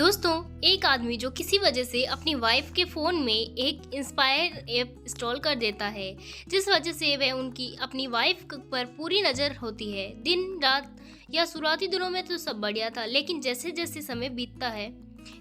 दोस्तों, एक आदमी जो किसी वजह से अपनी वाइफ के फ़ोन में एक इंस्पायर ऐप इंस्टॉल कर देता है, जिस वजह से वह उनकी अपनी वाइफ पर पूरी नज़र होती है। दिन रात या शुरुआती दिनों में तो सब बढ़िया था, लेकिन जैसे जैसे समय बीतता है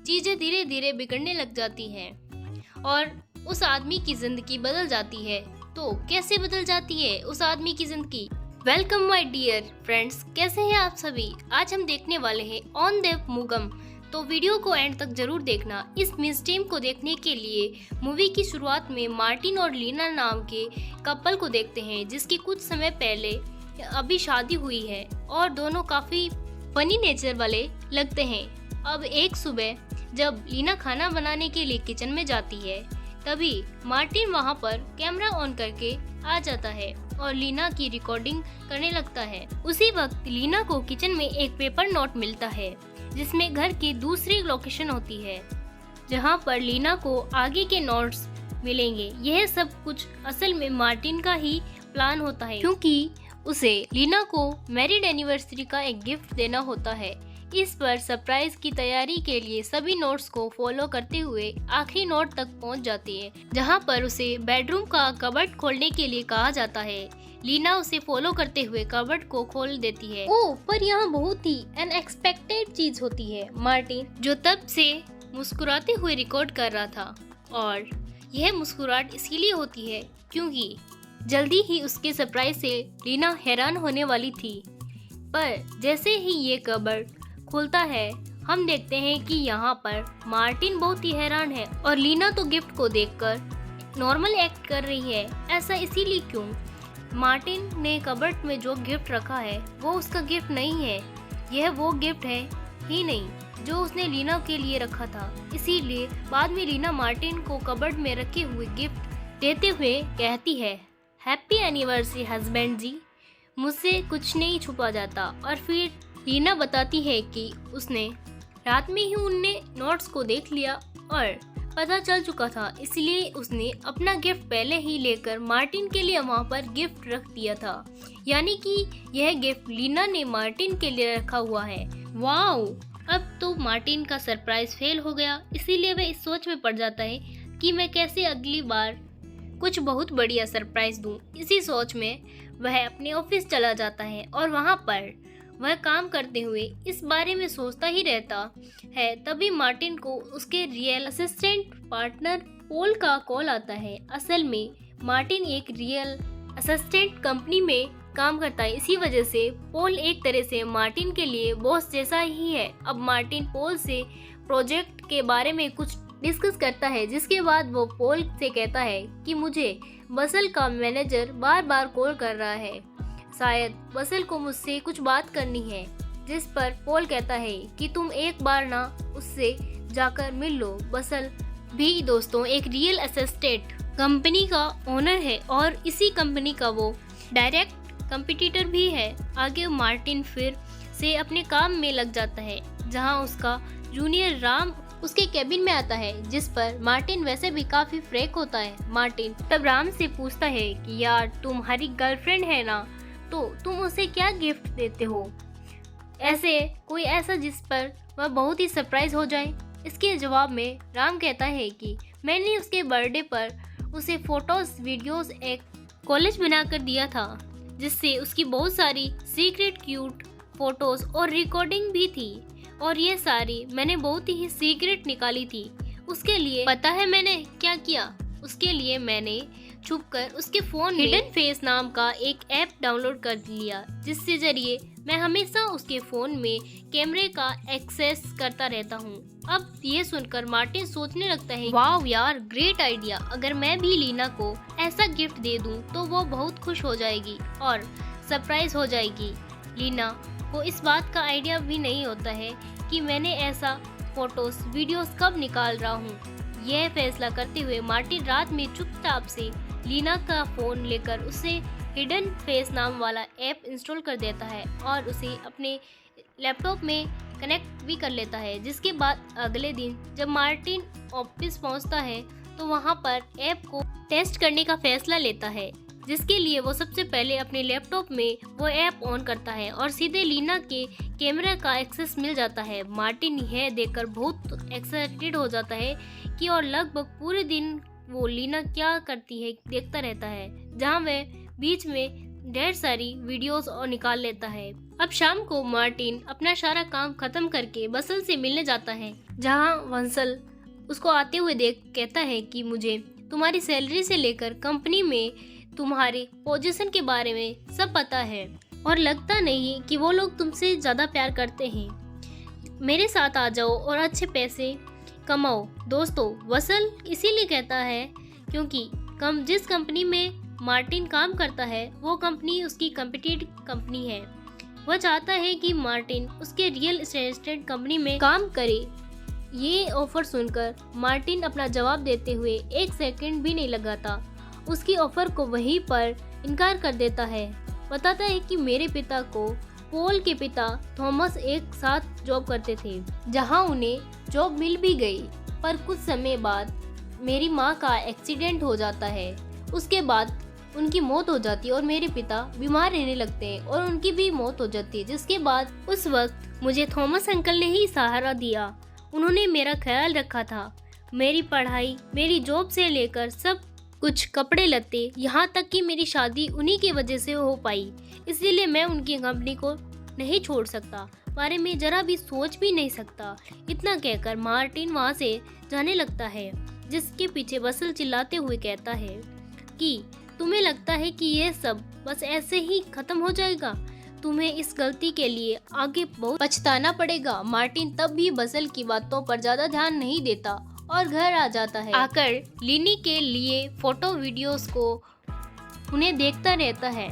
चीज़ें धीरे धीरे बिगड़ने लग जाती हैं और उस आदमी की ज़िंदगी बदल जाती है। तो कैसे बदल जाती है उस आदमी की ज़िंदगी? वेलकम माय डियर फ्रेंड्स, कैसे हैं आप सभी? आज हम देखने वाले हैं ऑन द मूगम, तो वीडियो को एंड तक जरूर देखना। इस मिस्ट्रीम को देखने के लिए मूवी की शुरुआत में मार्टिन और लीना नाम के कपल को देखते हैं, जिसकी कुछ समय पहले अभी शादी हुई है और दोनों काफ़ी फनी नेचर वाले लगते हैं। अब एक सुबह जब लीना खाना बनाने के लिए किचन में जाती है, तभी मार्टिन वहां पर कैमरा ऑन करके आ जाता है और लीना की रिकॉर्डिंग करने लगता है। उसी वक्त लीना को किचन में एक पेपर नोट मिलता है, जिसमें घर की दूसरी लोकेशन होती है, जहां पर लीना को आगे के नोट्स मिलेंगे। यह सब कुछ असल में मार्टिन का ही प्लान होता है, क्योंकि उसे लीना को मैरिड एनिवर्सरी का एक गिफ्ट देना होता है। इस पर सरप्राइज की तैयारी के लिए सभी नोट्स को फॉलो करते हुए आखिरी नोट तक पहुंच जाती है, जहां पर उसे बेडरूम का कबर्ड खोलने के लिए कहा जाता है। लीना उसे फॉलो करते हुए कबर्ड को खोल देती है। ओह, पर यहाँ बहुत ही अनएक्सपेक्टेड चीज होती है। मार्टिन, जो तब से मुस्कुराते हुए रिकॉर्ड कर रहा था, और यह मुस्कुराहट इसीलिए होती है क्योंकि जल्दी ही उसके सरप्राइज से लीना हैरान होने वाली थी। पर जैसे ही ये कबर्ड खुलता है, हम देखते हैं कि यहाँ पर मार्टिन बहुत ही हैरान है और लीना तो गिफ्ट को देखकर नॉर्मल एक्ट कर रही है। ऐसा इसीलिए क्यों? मार्टिन ने कबर्ड में जो गिफ्ट रखा है वो उसका गिफ्ट नहीं है। यह वो गिफ्ट है ही नहीं जो उसने लीना के लिए रखा था। इसीलिए बाद में लीना मार्टिन को कबर्ड में रखे हुए गिफ्ट देते हुए कहती है, हैप्पी एनिवर्सरी हस्बैंड जी, मुझसे कुछ नहीं छुपा जाता। और फिर लीना बताती है कि उसने रात में ही उनने नोट्स को देख लिया और पता चल चुका था, इसलिए उसने अपना गिफ्ट पहले ही लेकर मार्टिन के लिए वहाँ पर गिफ्ट रख दिया था। यानी कि यह गिफ्ट लीना ने मार्टिन के लिए रखा हुआ है। वाओ! अब तो मार्टिन का सरप्राइज फेल हो गया, इसीलिए वह इस सोच में पड़ जाता है कि मैं कैसे अगली बार कुछ बहुत बढ़िया सरप्राइज दूं। इसी सोच में वह अपने ऑफिस चला जाता है और वहाँ पर वह काम करते हुए इस बारे में सोचता ही रहता है। तभी मार्टिन को उसके रियल असिस्टेंट पार्टनर पोल का कॉल आता है। असल में मार्टिन एक रियल असिस्टेंट कंपनी में काम करता है, इसी वजह से पोल एक तरह से मार्टिन के लिए बॉस जैसा ही है। अब मार्टिन पोल से प्रोजेक्ट के बारे में कुछ डिस्कस करता है, जिसके बाद वो पोल से कहता है कि मुझे बसल का मैनेजर बार बार कॉल कर रहा है, शायद बसल को मुझसे कुछ बात करनी है। जिस पर पोल कहता है कि तुम एक बार ना उससे जाकर मिल लो। बसल भी दोस्तों एक रियल असिस्टेंट कंपनी का ओनर है और इसी कंपनी का वो डायरेक्ट कंपटीटर भी है। आगे मार्टिन फिर से अपने काम में लग जाता है, जहां उसका जूनियर राम उसके केबिन में आता है, जिस पर मार्टिन वैसे भी काफी फ्रेक होता है। मार्टिन तब राम से पूछता है कि यार, तुम्हारी गर्लफ्रेंड है ना, तो तुम उसे क्या गिफ्ट देते हो, ऐसे कोई ऐसा जिस पर वह बहुत ही सरप्राइज हो जाए? इसके जवाब में राम कहता है कि मैंने उसके बर्थडे पर उसे फोटोज वीडियोस एक कॉलेज बनाकर दिया था, जिससे उसकी बहुत सारी सीक्रेट क्यूट फोटोज और रिकॉर्डिंग भी थी, और ये सारी मैंने बहुत ही सीक्रेट निकाली थी। उसके लिए पता है मैंने क्या किया? उसके लिए मैंने छुपकर उसके फोन में हिडन फेस नाम का एक ऐप डाउनलोड कर लिया, जिससे जरिए मैं हमेशा उसके फोन में कैमरे का एक्सेस करता रहता हूँ। अब ये सुनकर मार्टिन सोचने लगता है, वाव यार, ग्रेट आइडिया। अगर मैं भी लीना को ऐसा गिफ्ट दे दूँ तो वो बहुत खुश हो जाएगी और सरप्राइज हो जाएगी। लीना को इस बात का आइडिया भी नहीं होता है कि मैंने ऐसा फोटोज वीडियोस कब निकाल रहा हूँ। यह फैसला करते हुए मार्टिन रात में चुपचाप से लीना का फोन लेकर उसे हिडन फेस नाम वाला ऐप इंस्टॉल कर देता है और उसे अपने लैपटॉप में कनेक्ट भी कर लेता है। जिसके बाद अगले दिन जब मार्टिन ऑफिस पहुंचता है तो वहां पर ऐप को टेस्ट करने का फैसला लेता है, जिसके लिए वो सबसे पहले अपने लैपटॉप में वो ऐप ऑन करता है और सीधे लीना के कैमरा का एक्सेस मिल जाता है। मार्टिन यह देखकर बहुत एक्साइटेड हो जाता है कि और लगभग पूरे दिन वो लीना क्या करती है देखता रहता है, जहाँ वह बीच में ढेर सारी वीडियोस और निकाल लेता है। अब शाम को मार्टिन अपना सारा काम खत्म करके बसल से मिलने जाता है, जहाँ वंसल उसको आते हुए देख कहता है कि मुझे तुम्हारी सैलरी से लेकर कंपनी में तुम्हारे पोजीशन के बारे में सब पता है और लगता नहीं कि वो लोग तुमसे ज़्यादा प्यार करते हैं। मेरे साथ आ जाओ और अच्छे पैसे कमाओ। दोस्तों, वसल इसीलिए कहता है क्योंकि जिस कंपनी में मार्टिन काम करता है वो कंपनी उसकी कॉम्पिटिटिव कंपनी है। वह चाहता है कि मार्टिन उसके रियल एस्टेट कंपनी में काम करे। ये ऑफर सुनकर मार्टिन अपना जवाब देते हुए एक सेकंड भी नहीं लगाता उसकी ऑफर को वहीं पर इनकार कर देता है। बताता है कि मेरे पिता को पॉल के पिता थॉमस एक साथ जॉब करते थे, जहां उन्हें जॉब मिल भी गई, पर कुछ समय बाद मेरी माँ का एक्सीडेंट हो जाता है। उसके बाद उनकी मौत हो जाती है और मेरे पिता बीमार रहने लगते हैं और उनकी भी मौत हो जाती है। जिसके बाद उस वक्त मुझे थॉमस अंकल ने ही सहारा दिया। उन्होंने मेरा ख्याल रखा था, मेरी पढ़ाई, मेरी जॉब से लेकर सब कुछ, कपड़े लत्ते, यहाँ तक कि मेरी शादी उन्हीं की वजह से हो पाई। इसीलिए मैं उनकी कंपनी को नहीं छोड़ सकता, बारे में जरा भी सोच भी नहीं सकता। इतना कहकर मार्टिन वहाँ से जाने लगता है, जिसके पीछे वसल चिल्लाते हुए कहता है कि तुम्हें लगता है कि यह सब बस ऐसे ही खत्म हो जाएगा? तुम्हें इस गलती के लिए आगे बहुत पछताना पड़ेगा। मार्टिन तब भी बसल की बातों पर ज्यादा ध्यान नहीं देता और घर आ जाता है। आकर लीनी के लिए फोटो वीडियोस को उन्हें देखता रहता है।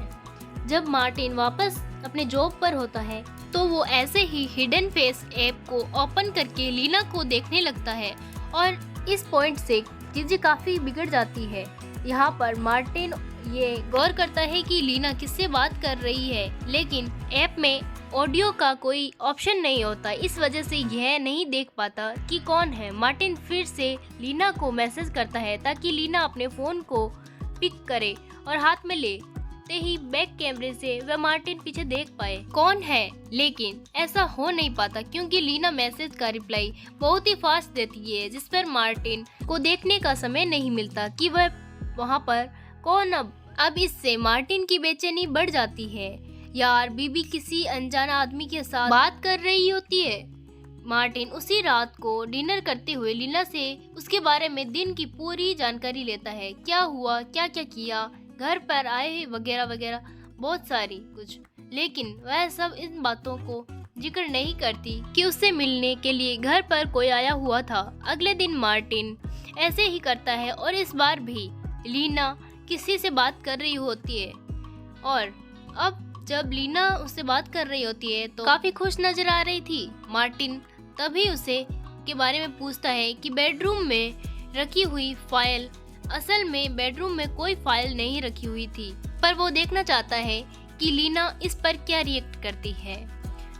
जब मार्टिन वापस अपने जॉब पर होता है तो वो ऐसे ही हिडन फेस ऐप को ओपन करके लीना को देखने लगता है और इस पॉइंट से चीजें काफी बिगड़ जाती है। यहाँ पर मार्टिन ये गौर करता है कि लीना किससे बात कर रही है, लेकिन ऐप में ऑडियो का कोई ऑप्शन नहीं होता, इस वजह से यह नहीं देख पाता कि कौन है। मार्टिन फिर से लीना को मैसेज करता है ताकि लीना अपने फोन को पिक करे और हाथ में लेते ही बैक कैमरे से वह मार्टिन पीछे देख पाए कौन है, लेकिन ऐसा हो नहीं पाता क्योंकि लीना मैसेज का रिप्लाई बहुत ही फास्ट देती है, जिस पर मार्टिन को देखने का समय नहीं मिलता कि वह वहाँ पर कौन। अब इससे मार्टिन की बेचैनी बढ़ जाती है। यार, बीबी किसी अनजान आदमी के साथ बात कर रही होती है। मार्टिन उसी रात को डिनर करते हुए लीना से उसके बारे में दिन की पूरी जानकारी लेता है, क्या हुआ, क्या क्या किया, घर पर आए वगैरह वगैरह, बहुत सारी कुछ। लेकिन वह सब इन बातों को जिक्र नहीं करती कि उससे मिलने के लिए घर पर कोई आया हुआ था। अगले दिन मार्टिन ऐसे ही करता है और इस बार भी लीना किसी से बात कर रही होती है और अब जब लीना उससे बात कर रही होती है तो काफी खुश नजर आ रही थी। मार्टिन तभी उसे के बारे में पूछता है कि बेडरूम में रखी हुई फाइल, असल में बेडरूम में कोई फाइल नहीं रखी हुई थी, पर वो देखना चाहता है कि लीना इस पर क्या रिएक्ट करती है।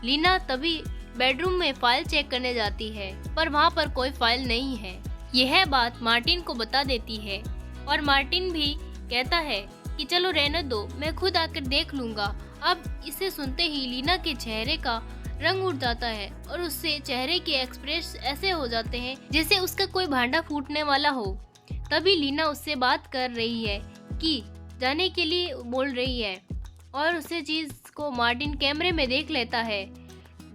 लीना तभी बेडरूम में फाइल चेक करने जाती है, पर वहाँ पर कोई फाइल नहीं है। यह बात मार्टिन को बता देती है और मार्टिन भी कहता है कि चलो रहने दो, मैं खुद आकर देख लूंगा। अब इसे सुनते ही लीना के चेहरे का रंग उड़ जाता है और उससे चेहरे के एक्सप्रेस ऐसे हो जाते हैं जैसे उसका कोई भांडा फूटने वाला हो। तभी लीना उससे बात कर रही है कि जाने के लिए बोल रही है और उसे चीज को मार्टिन कैमरे में देख लेता है।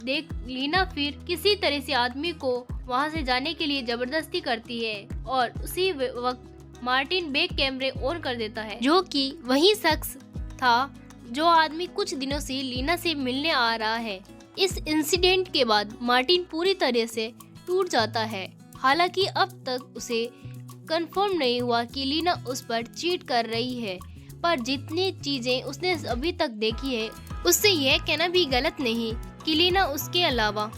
लीना फिर किसी तरह से आदमी को वहां से जाने के लिए जबरदस्ती करती है और उसी वक्त मार्टिन बैक कैमरे ऑन कर देता है, जो कि वही शख्स था जो आदमी कुछ दिनों से लीना से मिलने आ रहा है। इस इंसिडेंट के बाद मार्टिन पूरी तरह से टूट जाता है। हालांकि अब तक उसे कंफर्म नहीं हुआ कि लीना उस पर चीट कर रही है, पर जितनी चीजें उसने अभी तक देखी है उससे यह कहना भी गलत नहीं कि लीना उसके अलावा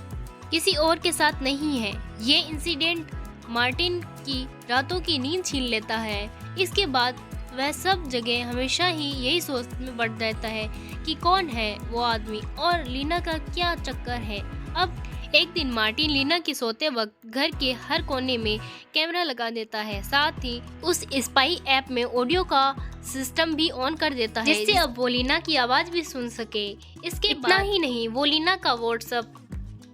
किसी और के साथ नहीं है। ये इंसिडेंट मार्टिन की रातों की नींद छीन लेता है। इसके बाद वह सब जगह हमेशा ही यही सोच में पड़ जाता है कि कौन है वो आदमी और लीना का क्या चक्कर है। अब एक दिन मार्टिन लीना के सोते वक्त घर के हर कोने में कैमरा लगा देता है, साथ ही उस स्पाई ऐप में ऑडियो का सिस्टम भी ऑन कर देता है, जिससे अब वो लीना की आवाज भी सुन सके। इसके इतना ही नहीं, वो लीना का व्हाट्सएप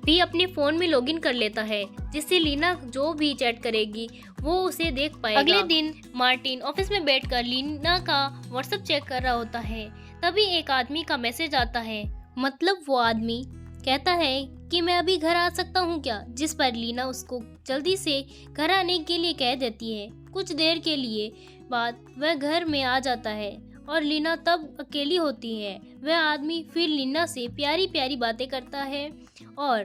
भी अपने फोन में लॉगिन कर लेता है, जिससे लीना जो भी चैट करेगी वो उसे देख पाएगा। अगले दिन मार्टिन ऑफिस में बैठकर लीना का व्हाट्सएप चेक कर रहा होता है, तभी एक आदमी का मैसेज आता है। मतलब वो आदमी कहता है कि मैं अभी घर आ सकता हूँ क्या, जिस पर लीना उसको जल्दी से घर आने के लिए कह देती है। कुछ देर के लिए बाद वह घर में आ जाता है और लीना तब अकेली होती है। वह आदमी फिर लीना से प्यारी प्यारी बातें करता है और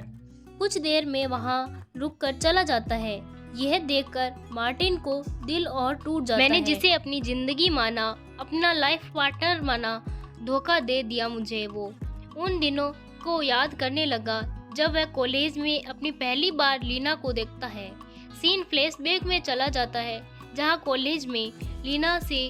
कुछ देर में वहाँ रुक कर चला जाता है। यह देखकर मार्टिन को दिल और टूट जाता है। मैंने जिसे अपनी जिंदगी माना, अपना लाइफ पार्टनर माना, धोखा दे दिया मुझे। वो उन दिनों को याद करने लगा जब वह कॉलेज में अपनी पहली बार लीना को देखता है। सीन फ्लैशबैक में चला जाता है, जहां कॉलेज में लीना से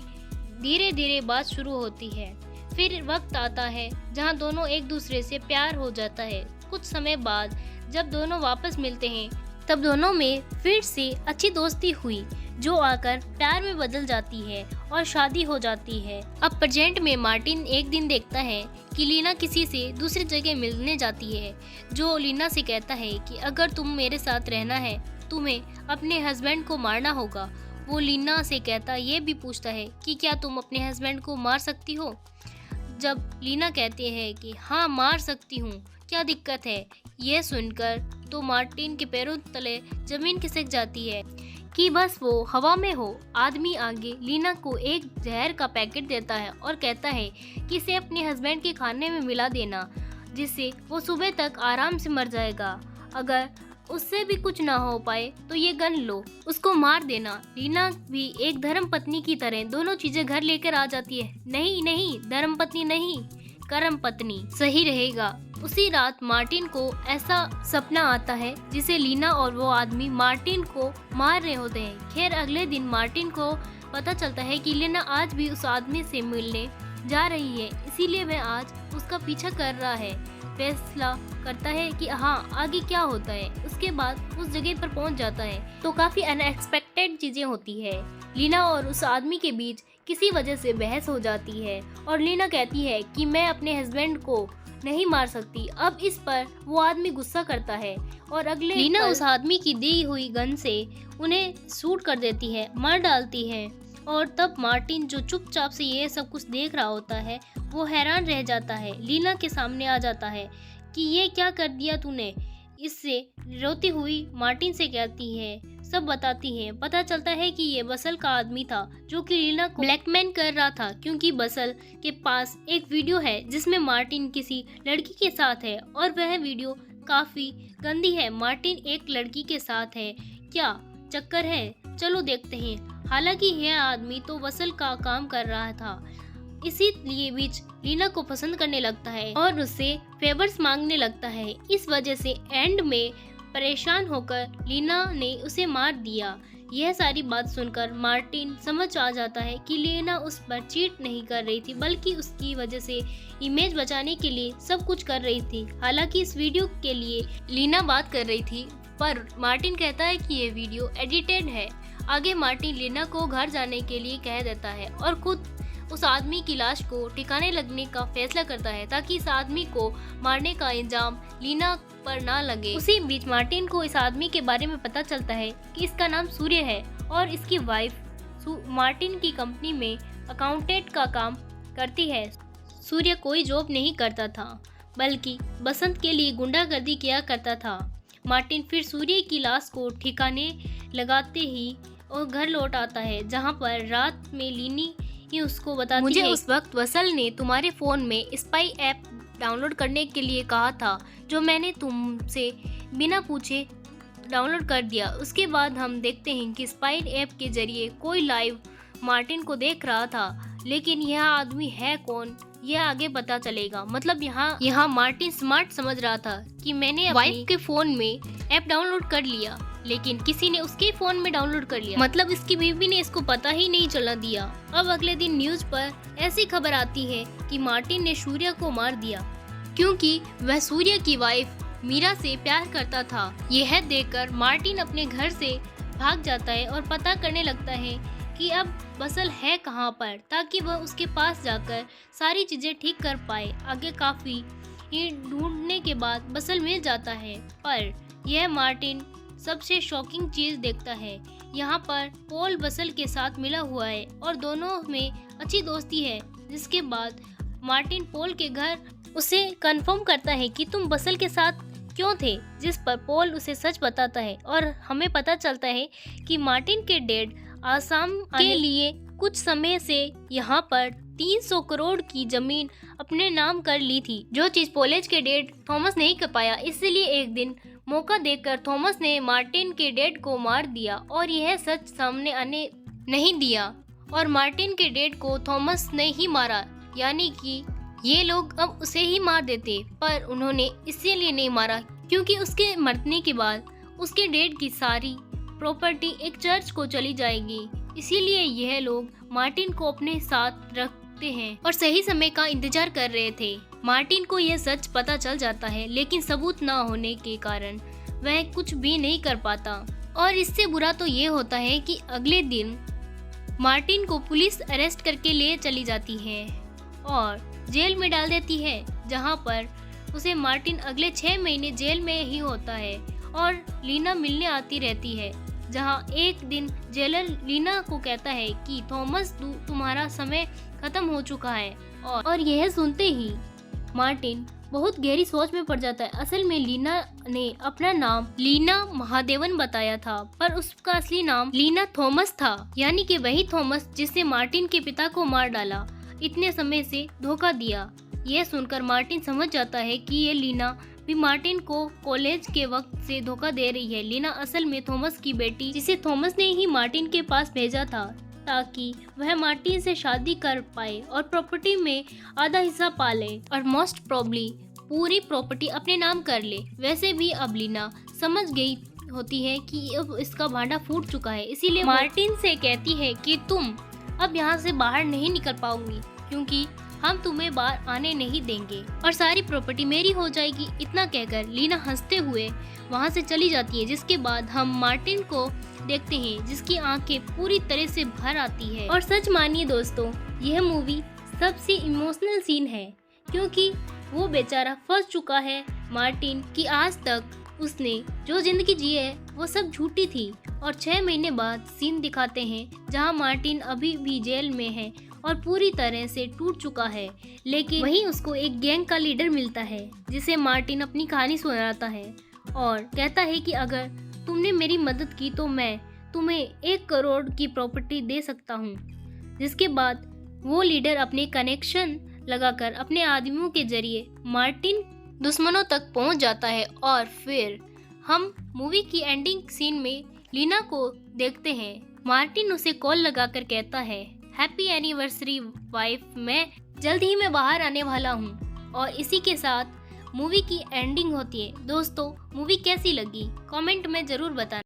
धीरे धीरे बात शुरू होती है। फिर वक्त आता है जहां दोनों एक दूसरे से प्यार हो जाता है। कुछ समय बाद जब दोनों वापस मिलते हैं तब दोनों में फिर से अच्छी दोस्ती हुई, जो आकर प्यार में बदल जाती है और शादी हो जाती है। अब प्रेजेंट में मार्टिन एक दिन देखता है कि लीना किसी से दूसरी जगह मिलने जाती है, जो लीना से कहता है कि अगर तुम मेरे साथ रहना है तुम्हें अपने हस्बैंड को मारना होगा। वो लीना से कहता ये भी पूछता है कि क्या तुम अपने हस्बैंड को मार सकती हो। जब लीना कहते हैं कि हाँ मार सकती हूँ, क्या दिक्कत है। यह सुनकर तो मार्टिन के पैरों तले जमीन खिसक जाती है कि बस वो हवा में हो। आदमी आगे लीना को एक जहर का पैकेट देता है और कहता है कि इसे अपने हस्बैंड के खाने में मिला देना, जिससे वो सुबह तक आराम से मर जाएगा। अगर उससे भी कुछ ना हो पाए तो ये गन लो, उसको मार देना। लीना भी एक धर्म पत्नी की तरह दोनों चीजें घर लेकर आ जाती है। नहीं नहीं, धर्म पत्नी नहीं, कर्म पत्नी सही रहेगा। उसी रात मार्टिन को ऐसा सपना आता है जिसे लीना और वो आदमी मार्टिन को मार रहे होते हैं। खैर अगले दिन मार्टिन को पता चलता है कि लीना आज भी उस आदमी से मिलने जा रही है, इसीलिए वह आज उसका पीछा कर रहा है। फैसला करता है कि हाँ आगे क्या होता है। उसके बाद उस जगह पर पहुंच जाता है तो काफी अनएक्सपेक्टेड चीजें होती है। लीना और उस आदमी के बीच किसी वजह से बहस हो जाती है और लीना कहती है कि मैं अपने हस्बैंड को नहीं मार सकती। अब इस पर वो आदमी गुस्सा करता है और अगले लीना उस आदमी की दी हुई गन से उन्हें शूट कर देती है, मार डालती है। और तब मार्टिन जो चुपचाप से ये सब कुछ देख रहा होता है वो हैरान रह जाता है। लीना के सामने आ जाता है कि ये क्या कर दिया तूने। इससे रोती हुई मार्टिन से कहती है, सब बताती है। पता चलता है कि ये बसल का आदमी था जो कि लीना को ब्लैकमेल कर रहा था, क्योंकि बसल के पास एक वीडियो है जिसमें मार्टिन किसी लड़की के साथ है और वह वीडियो काफी गंदी है। मार्टिन एक लड़की के साथ है, क्या चक्कर है, चलो देखते हैं। हालांकि यह आदमी तो बसल का काम कर रहा था, इसीलिए बीच लीना को पसंद करने लगता है और उससे फेवर्स मांगने लगता है। इस वजह से एंड में परेशान होकर लीना ने उसे मार दिया। यह सारी बात सुनकर मार्टिन समझ आ जाता है कि लीना उस पर चीट नहीं कर रही थी, बल्कि उसकी वजह से इमेज बचाने के लिए सब कुछ कर रही थी। हालांकि इस वीडियो के लिए लीना बात कर रही थी, पर मार्टिन कहता है कि यह वीडियो एडिटेड है। आगे मार्टिन लीना को घर जाने के लिए कह देता है और खुद उस आदमी की लाश को ठिकाने लगने का फैसला करता है, ताकि इस आदमी को मारने का इल्जाम लीना पर ना लगे। उसी बीच मार्टिन को इस आदमी के बारे में पता चलता है कि इसका नाम सूर्य है और इसकी वाइफ मार्टिन की कंपनी में अकाउंटेंट का काम करती है। सूर्य कोई जॉब नहीं करता था, बल्कि बसंत के लिए गुंडागर्दी किया करता था। मार्टिन फिर सूर्य की लाश को ठिकाने लगाते ही और घर लौट आता है, जहाँ पर रात में लीनी ही उसको बताती मुझे है, उस वक्त वसल ने तुम्हारे फ़ोन में स्पाई ऐप डाउनलोड करने के लिए कहा था, जो मैंने तुमसे बिना पूछे डाउनलोड कर दिया। उसके बाद हम देखते हैं कि स्पाई ऐप के जरिए कोई लाइव मार्टिन को देख रहा था, लेकिन यह आदमी है कौन यह आगे पता चलेगा। मतलब यहाँ मार्टिन स्मार्ट समझ रहा था कि मैंने वाइफ के फ़ोन में ऐप डाउनलोड कर लिया, लेकिन किसी ने उसके फोन में डाउनलोड कर लिया। मतलब इसकी बीवी ने इसको पता ही नहीं चला दिया। अब अगले दिन न्यूज पर ऐसी खबर आती है कि मार्टिन ने सूर्य को मार दिया, क्योंकि वह सूर्य की वाइफ मीरा से प्यार करता था। यह देखकर मार्टिन अपने घर से भाग जाता है और पता करने लगता है कि अब बसल है कहाँ पर, ताकि वह उसके पास जाकर सारी चीजें ठीक कर पाए। आगे काफी ढूंढने के बाद बसल मिल जाता है, पर यह मार्टिन सबसे शॉकिंग चीज देखता है। यहाँ पर पॉल बसल के साथ मिला हुआ है और दोनों में अच्छी दोस्ती है। जिसके बाद मार्टिन पॉल के घर उसे कंफर्म करता है कि तुम बसल के साथ क्यों थे, जिस पर पॉल उसे सच बताता है और हमें पता चलता है कि मार्टिन के डैड आसाम के लिए कुछ समय से यहाँ पर 300 करोड़ की जमीन अपने नाम कर ली थी, जो चीज पॉलेज के डैड थॉमस नहीं कर पाया। इसलिए एक दिन मौका देखकर थॉमस ने मार्टिन के डैड को मार दिया और यह सच सामने आने नहीं दिया और मार्टिन के डैड को थॉमस ने ही मारा, यानी कि ये लोग अब उसे ही मार देते, पर उन्होंने इसीलिए नहीं मारा क्योंकि उसके मरने के बाद उसके डैड की सारी प्रॉपर्टी एक चर्च को चली जाएगी। इसीलिए यह लोग मार्टिन को अपने साथ रखते हैं और सही समय का इंतजार कर रहे थे। मार्टिन को यह सच पता चल जाता है, लेकिन सबूत न होने के कारण वह कुछ भी नहीं कर पाता। और इससे बुरा तो ये होता है कि अगले दिन मार्टिन को पुलिस अरेस्ट करके ले चली जाती है और जेल में डाल देती है, जहां पर उसे मार्टिन अगले 6 महीने जेल में ही होता है और लीना मिलने आती रहती है। जहां एक दिन जेलर लीना को कहता है कि थॉमस तुम्हारा समय खत्म हो चुका है और यह सुनते ही मार्टिन बहुत गहरी सोच में पड़ जाता है। असल में लीना ने अपना नाम लीना महादेवन बताया था, पर उसका असली नाम लीना थॉमस था, यानी कि वही थॉमस जिसने मार्टिन के पिता को मार डाला, इतने समय से धोखा दिया। यह सुनकर मार्टिन समझ जाता है कि ये लीना भी मार्टिन को कॉलेज के वक्त से धोखा दे रही है। लीना असल में थॉमस की बेटी, जिसे थॉमस ने ही मार्टिन के पास भेजा था ताकि वह मार्टिन से शादी कर पाए और प्रॉपर्टी में आधा हिस्सा पाले और मोस्ट प्रॉब्ली पूरी प्रॉपर्टी अपने नाम कर ले। वैसे भी अब लीना समझ गई होती है कि अब इसका भांडा फूट चुका है, इसीलिए मार्टिन से कहती है कि तुम अब यहाँ से बाहर नहीं निकल पाओगी क्योंकि हम तुम्हें बाहर आने नहीं देंगे और सारी प्रॉपर्टी मेरी हो जाएगी। इतना कहकर लीना हंसते हुए वहाँ से चली जाती है। जिसके बाद हम मार्टिन को देखते हैं जिसकी आंखें पूरी तरह से भर आती है। और सच मानिए दोस्तों, यह मूवी सबसे इमोशनल सीन है क्योंकि वो बेचारा फंस चुका है मार्टिन की आज तक उसने जो जिंदगी जी है वो सब झूठी थी। और 6 महीने बाद सीन दिखाते हैं जहाँ मार्टिन अभी भी जेल में है और पूरी तरह से टूट चुका है, लेकिन वहीं उसको एक गैंग का लीडर मिलता है जिसे मार्टिन अपनी कहानी सुनाता है और कहता है कि अगर तुमने मेरी मदद की तो मैं तुम्हें 1 करोड़ की प्रॉपर्टी दे सकता हूँ। जिसके बाद वो लीडर अपने कनेक्शन लगाकर अपने आदमियों के जरिए मार्टिन दुश्मनों तक पहुँच जाता है। और फिर हम मूवी की एंडिंग सीन में लीना को देखते हैं। मार्टिन उसे कॉल लगाकर कहता है, हैप्पी एनिवर्सरी वाइफ, मैं जल्द ही मैं बाहर आने वाला हूँ। और इसी के साथ मूवी की एंडिंग होती है। दोस्तों, मूवी कैसी लगी कमेंट में जरूर बताना।